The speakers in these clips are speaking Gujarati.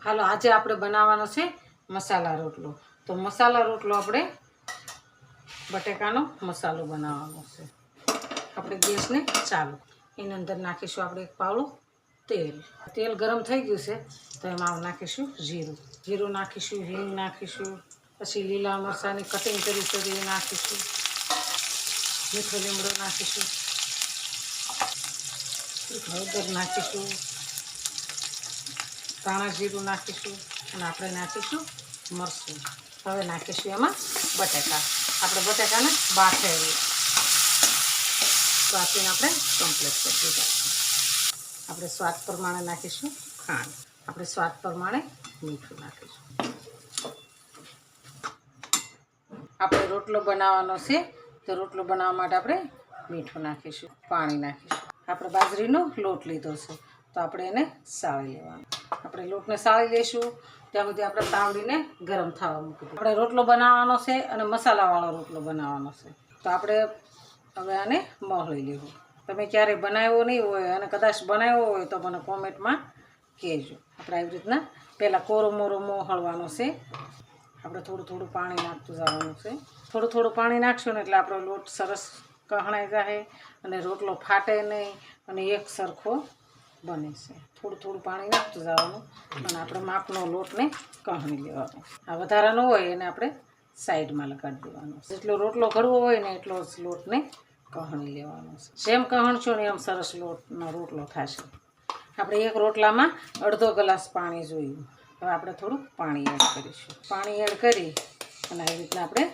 હાલો આજે આપણે બનાવવાનો છે મસાલા રોટલો। તો મસાલા રોટલો આપણે બટેકાનો મસાલો બનાવવાનો છે। આપણે ગેસને ચાલુ, એની અંદર નાખીશું આપણે એક પાવડું તેલ। તેલ ગરમ થઈ ગયું છે તો એમાં નાખીશું જીરું। જીરું નાખીશું, હિંગ નાખીશું, પછી લીલા મરચાંની કટિંગ કરી છે એ નાખીશું, મીઠો લીમડો નાખીશું, હળદર નાખીશું, ધાણા જીરું નાખીશું અને આપણે નાખીશું મરચું। હવે નાખીશું એમાં બટાકા। આપણે બટાકાને બાફીને આપણે કમ્પ્લીટ કરી દીધા। આપણે સ્વાદ પ્રમાણે નાખીશું ખાંડ, આપણે સ્વાદ પ્રમાણે મીઠું નાખીશું। આપણે રોટલો બનાવવાનો છે તો રોટલો બનાવવા માટે આપણે મીઠું નાખીશું, પાણી નાખીશું। આપણે બાજરીનો લોટ લીધો છે તો આપણે એને સાળી લેવાનો। આપણે લોટને સાળી લઈશું ત્યાં સુધી આપણે તાવડીને ગરમ થવા મૂકી દઈશું। આપણે રોટલો બનાવવાનો છે અને મસાલાવાળો રોટલો બનાવવાનો છે તો આપણે હવે આને મોળી લેવું। તમે ક્યારેય બનાવ્યો નહીં હોય અને કદાચ બનાવ્યો હોય તો મને કોમેન્ટમાં કહેજો। આપણે આવી રીતના પહેલાં કોરો મોરો મોહળવાનો છે। આપણે થોડું થોડું પાણી નાખતું જવાનું છે। થોડું થોડું પાણી નાખશું ને એટલે આપણો લોટ સરસ કહણાઈ જાય અને રોટલો ફાટે નહીં અને એક સરખો બને છે। થોડું થોડું પાણી નાખતું જવાનું અને આપણે માપનો લોટને કહણી લેવાનો। આ વધારાનો હોય એને આપણે સાઈડમાં લગાડી દેવાનો। જેટલો રોટલો ઘડવો હોય ને એટલો જ લોટને કહણી લેવાનો છે। જેમ કહણશો ને એમ સરસ લોટનો રોટલો થશે। આપણે એક રોટલામાં અડધો ગ્લાસ પાણી જોયું। હવે આપણે થોડું પાણી એડ કરીશું। પાણી એડ કરી અને આવી રીતના આપણે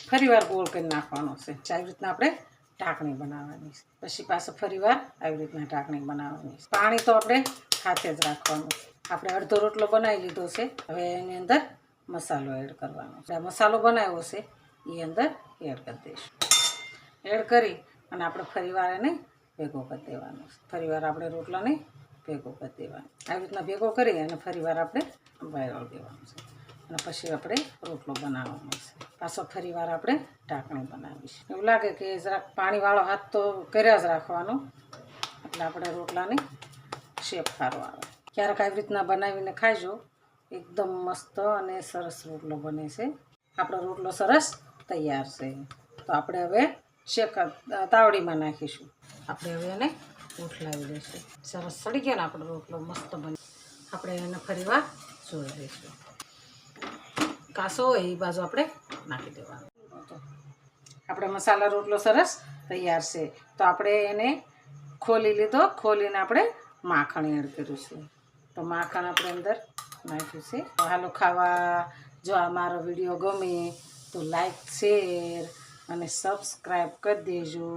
ફરીવાર ગોળ કરી નાખવાનો છે। આવી રીતના આપણે ઢાંકણી બનાવવાની છે, પછી પાછું ફરીવાર આવી રીતના ઢાંકણી બનાવવાની છે। પાણી તો આપણે હાથે જ રાખવાનું। આપણે અડધો રોટલો બનાવી લીધો છે, હવે એની અંદર મસાલો એડ કરવાનો છે। મસાલો બનાવ્યો છે એ અંદર એડ કરી દઈશું। એડ કરી અને આપણે ફરીવાર એને ભેગો કરી દેવાનો છે। ફરીવાર આપણે રોટલાને ભેગો કરી દેવાનો। આવી રીતના ભેગો કરી અને ફરીવાર આપણે વાળવા દેવાનો છે અને પછી આપણે રોટલો બનાવવાનો છે। પાછો ફરીવાર આપણે ઢાંકણી બનાવીશું। એવું લાગે કે જરાક પાણીવાળો હાથ તો કર્યા જ રાખવાનો એટલે આપણે રોટલાની શેપ સારો આવે। ક્યારેક આવી રીતના બનાવીને ખાઈજો, એકદમ મસ્ત અને સરસ રોટલો બને છે। આપણો રોટલો સરસ તૈયાર છે તો આપણે હવે તાવડીમાં નાખીશું। આપણે હવે એને ઉઠલાવી દઈશું। સરસ સડી ગયો ને આપણો રોટલો મસ્ત બને। આપણે એને ફરીવાર જોઈ દઈશું। કાસો હોય એ બાજુ આપણે નાખી દેવાનો। આપણે મસાલા રોટલો સરસ તૈયાર છે તો આપણે એને ખોલી લીધો। ખોલીને આપણે માખણ એડ કર્યું છે તો માખણ આપણે અંદર નાખ્યું છે। હાલો ખાવા। જો આ મારો વિડીયો ગમે તો લાઈક, શેર અને સબસ્ક્રાઈબ કરી દેજો।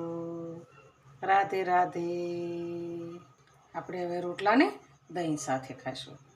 રાધે રાધે। આપણે હવે રોટલાને દહીં સાથે ખાઈશું।